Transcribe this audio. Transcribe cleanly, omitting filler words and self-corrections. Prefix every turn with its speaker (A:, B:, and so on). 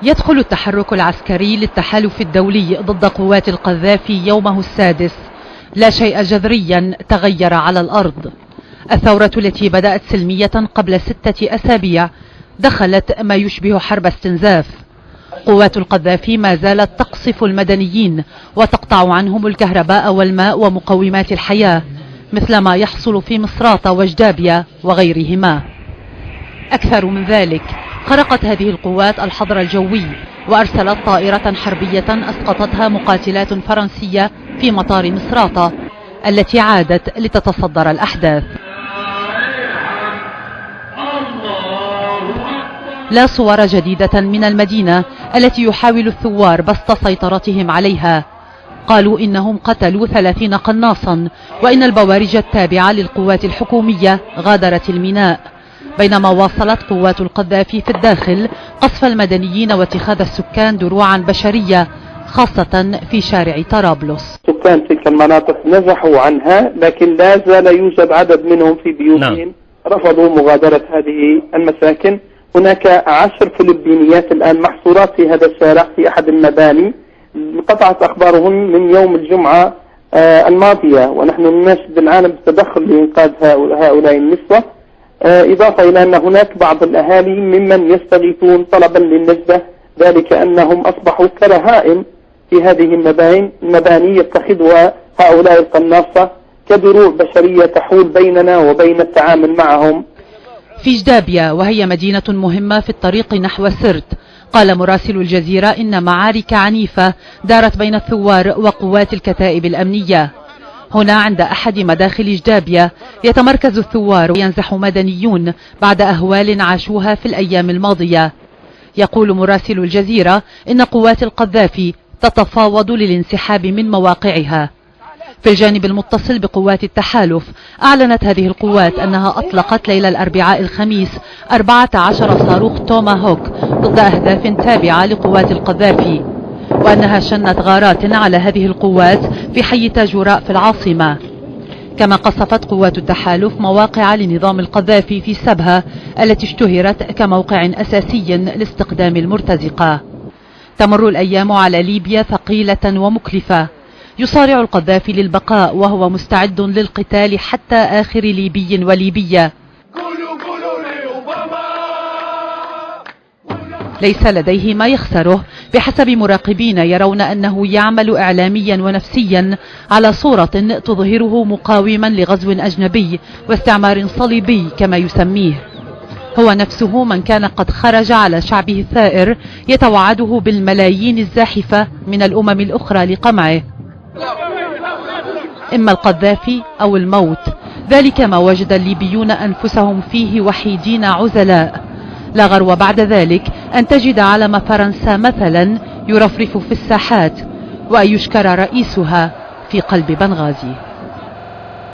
A: يدخل التحرك العسكري للتحالف الدولي ضد قوات القذافي يومه السادس. لا شيء جذريا تغير على الأرض. الثورة التي بدأت سلمية قبل 6 أسابيع دخلت ما يشبه حرب استنزاف. قوات القذافي ما زالت تقصف المدنيين وتقطع عنهم الكهرباء والماء ومقومات الحياة، مثل ما يحصل في مصراتة وجدابية وغيرهما. أكثر من ذلك، خرقت هذه القوات الحظر الجوي وأرسلت طائرة حربية أسقطتها مقاتلات فرنسية في مطار مصراتة التي عادت لتتصدر الأحداث. لا صور جديدة من المدينة التي يحاول الثوار بسط سيطرتهم عليها. قالوا إنهم قتلوا 30 قناصا وإن البوارج التابعة للقوات الحكومية غادرت الميناء، بينما واصلت قوات القذافي في الداخل قصف المدنيين واتخاذ السكان دروعا بشرية، خاصة في شارع طرابلس.
B: سكان تلك المناطق نزحوا عنها، لكن لا زال يوجد عدد منهم في بيوتهم رفضوا مغادرة هذه المساكن. هناك 10 فلبينيات الآن محصورات في هذا الشارع في أحد المباني، انقطعت أخبارهم من يوم الجمعة الماضية، ونحن نناشد العالم بالتدخل لإنقاذ هؤلاء النسوة، إضافة إلى أن هناك بعض الأهالي ممن يستغيثون طلبا للنجدة، ذلك أنهم أصبحوا كرهائن في هذه المباني يتخذها هؤلاء القناصة كدروع بشرية تحول بيننا وبين التعامل معهم.
A: في جدابية، وهي مدينة مهمة في الطريق نحو سرت، قال مراسل الجزيرة إن معارك عنيفة دارت بين الثوار وقوات الكتائب الأمنية. هنا عند أحد مداخل جدابية يتمركز الثوار وينزح مدنيون بعد أهوال عاشوها في الأيام الماضية. يقول مراسل الجزيرة إن قوات القذافي تتفاوض للانسحاب من مواقعها. في الجانب المتصل بقوات التحالف، أعلنت هذه القوات أنها أطلقت ليلة الأربعاء الخميس 14 صاروخ توماهوك ضد أهداف تابعة لقوات القذافي، وأنها شنت غارات على هذه القوات في حي تاجوراء في العاصمة. كما قصفت قوات التحالف مواقع لنظام القذافي في سبها التي اشتهرت كموقع أساسي لاستقدام المرتزقة. تمر الأيام على ليبيا ثقيلة ومكلفة. يصارع القذافي للبقاء وهو مستعد للقتال حتى آخر ليبي وليبية. ليس لديه ما يخسره بحسب مراقبين يرون أنه يعمل إعلاميا ونفسيا على صورة تظهره مقاوما لغزو أجنبي واستعمار صليبي كما يسميه. هو نفسه من كان قد خرج على شعبه الثائر يتوعده بالملايين الزاحفة من الأمم الأخرى لقمعه. إما القذافي أو الموت، ذلك ما وجد الليبيون أنفسهم فيه وحيدين عزلاء. لا غرو بعد ذلك أن تجد علم فرنسا مثلا يرفرف في الساحات، وأن يشكر رئيسها في قلب بنغازي.